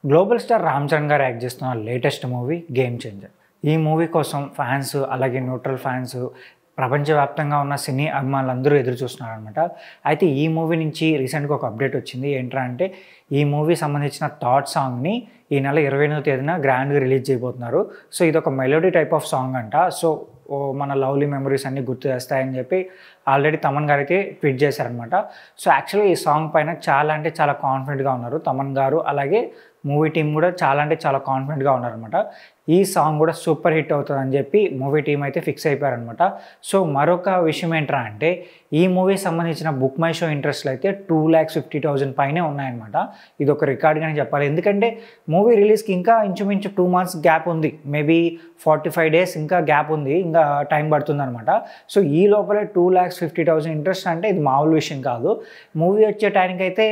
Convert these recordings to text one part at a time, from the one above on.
Global star Ram Charan గారు act చేస్తున్న latest movie game changer. ఈ మూవీ కోసం ఫ్యాన్స్ అలాగే న్యూట్రల్ ఫ్యాన్స్ ప్రపంచవ్యాప్తంగా ఉన్న సినీ అభిమానులందరూ ఎదురు చూస్తున్నారనమాట. అయితే ఈ మూవీ నుంచి రీసెంట్గా ఒక అప్డేట్ వచ్చింది. ఏంట్రా అంటే ఈ మూవీ సంబంధించిన థాట్ సాంగ్ని ఈ నెల 28వ తేదీన గ్రాండ్గా రిలీజ్ చేయబోతున్నారు. సో ఇది ఒక మెలోడీ టైప్ ఆఫ్ సాంగ్ అంట. సో మన లవ్లీ మెమరీస్ అన్నీ గుర్తు చేస్తాయని చెప్పి ఆల్రెడీ తమన్ గారు అయితే ట్వీట్ చేశారనమాట. సో యాక్చువల్గా ఈ సాంగ్ పైన చాలా అంటే చాలా కాన్ఫిడెంట్గా ఉన్నారు తమన్ గారు, అలాగే మూవీ టీం కూడా చాలా అంటే చాలా కాన్ఫిడెంట్గా ఉన్నారనమాట. ఈ సాంగ్ కూడా సూపర్ హిట్ అవుతుందని చెప్పి మూవీ టీం అయితే ఫిక్స్ అయిపోయారనమాట. సో మరొక విషయం ఏంట్రా అంటే ఈ మూవీ సంబంధించిన బుక్ మై షో ఇంట్రెస్ట్లు అయితే 2,50,000 పైనే ఉన్నాయన్నమాట. ఇది ఒక రికార్డ్గానే చెప్పాలి. ఎందుకంటే మూవీ రిలీజ్కి ఇంకా ఇంచుమించు 2 months గ్యాప్ ఉంది. మేబీ 45 days ఇంకా గ్యాప్ ఉంది, ఇంకా టైం పడుతుంది అనమాట. సో ఈ లోపలే 2,50,000 ఇంట్రెస్ట్ అంటే ఇది మామూలు విషయం కాదు. మూవీ వచ్చే టైంకి అయితే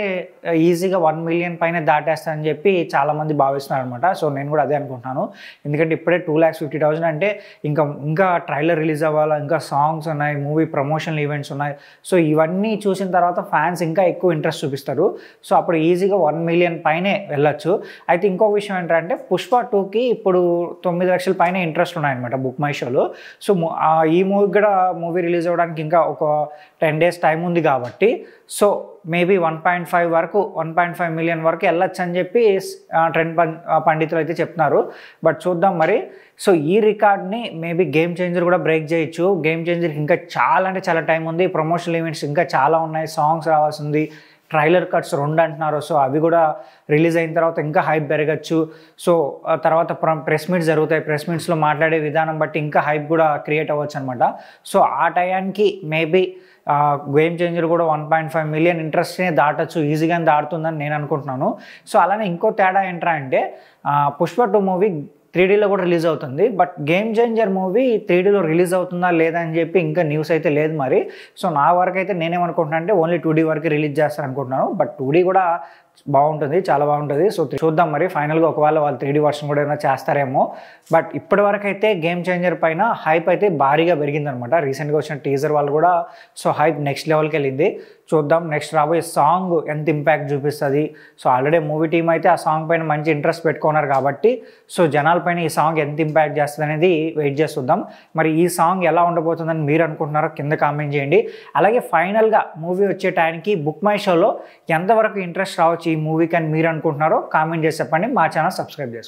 ఈజీగా 1 million పైన దాటేస్తారని చెప్పి చాలామంది భావిస్తున్నారు అనమాట. సో నేను కూడా అదే అనుకుంటున్నాను. ఎందుకంటే ఇప్పుడే 2,50,000 అంటే ఇంకా ట్రైలర్ రిలీజ్ అవ్వాలా, ఇంకా సాంగ్స్ ఉన్నాయి, మూవీ ప్రమోషనల్ ఈవెంట్స్ ఉన్నాయి. సో ఇవన్నీ చూసిన తర్వాత ఫ్యాన్స్ ఇంకా ఎక్కువ ఇంట్రెస్ట్ చూపిస్తారు. సో అప్పుడు ఈజీగా 1 million పైనే వెళ్ళొచ్చు. అయితే ఇంకో విషయం ఏంటంటే పుష్ప 2కి ఇప్పుడు 9 లక్షల పైన ఇంట్రెస్ట్ ఉన్నాయన్నమాట బుక్ మై షోలో. సో ఈ మూవీ కూడా మూవీ రిలీజ్ అవ్వడానికి ఇంకా ఒక 10 days టైం ఉంది కాబట్టి సో మేబీ 1.5 million వరకు వెళ్ళొచ్చు అని చెప్పి ట్రెండ్ పండితులు అయితే చెప్తున్నారు. బట్ చూద్దాం మరి. సో ఈ రికార్డ్ని మేబీ గేమ్ చేంజర్ కూడా బ్రేక్ చేయొచ్చు. గేమ్ చేంజర్కి ఇంకా చాలా అంటే చాలా టైం ఉంది. ప్రమోషనల్ ఈవెంట్స్ ఇంకా చాలా ఉన్నాయి, సాంగ్స్ రావాల్సింది, ట్రైలర్ కట్స్ 2 అంటున్నారు. సో అవి కూడా రిలీజ్ అయిన తర్వాత ఇంకా హైప్ పెరగచ్చు. సో తర్వాత ప్రెస్ మీట్స్ జరుగుతాయి. ప్రెస్ మీట్స్లో మాట్లాడే విధానం బట్టి ఇంకా హైప్ కూడా క్రియేట్ అవ్వచ్చు అనమాట. సో ఆ టయానికి మేబీ గేమ్ చేంజర్ కూడా 1.5 million ఇంట్రెస్ట్నే దాటచ్చు, ఈజీగానే దాటుతుందని నేను అనుకుంటున్నాను. సో అలానే ఇంకో తేడా ఏంట్రా అంటే పుష్ప 2 మూవీ 3Dలో కూడా రిలీజ్ అవుతుంది. బట్ గేమ్ చేంజర్ మూవీ 3Dలో రిలీజ్ అవుతుందా లేదా అని చెప్పి ఇంకా న్యూస్ అయితే లేదు మరి. సో నా వరకు అయితే నేనేమనుకుంటున్నాను అంటే ఓన్లీ 2D వరకు రిలీజ్ చేస్తారు అనుకుంటున్నాను. బట్ 2D కూడా బాగుంటుంది, చాలా బాగుంటుంది. సో చూద్దాం మరి. ఫైనల్గా ఒకవేళ వాళ్ళు 3D వర్షన్ కూడా ఏమైనా చేస్తారేమో. బట్ ఇప్పటి వరకు అయితే గేమ్ చేంజర్ పైన హైప్ అయితే భారీగా పెరిగిందనమాట. రీసెంట్గా వచ్చిన టీజర్ వాళ్ళు కూడా సో హైప్ నెక్స్ట్ లెవెల్కి వెళ్ళింది. చూద్దాం నెక్స్ట్ రాబోయే సాంగ్ ఎంత ఇంపాక్ట్ చూపిస్తుంది. సో ఆల్రెడీ మూవీ టీం అయితే ఆ సాంగ్ పైన మంచి ఇంట్రెస్ట్ పెట్టుకున్నారు కాబట్టి సో జనాలపైన ఈ సాంగ్ ఎంత ఇంపాక్ట్ చేస్తుంది అనేది వెయిట్ చేసి చూద్దాం. మరి ఈ సాంగ్ ఎలా ఉండబోతుందని మీరు అనుకుంటున్నారో కింద కామెంట్ చేయండి. అలాగే ఫైనల్గా మూవీ వచ్చే టైంకి బుక్ మై షోలో ఎంతవరకు ఇంట్రెస్ట్ రావచ్చు ఈ మూవీకి అని మీరు అనుకుంటున్నారో కామెంట్ చేసి చెప్పండి. మా ఛానల్ సబ్స్క్రైబ్ చేసుకోండి.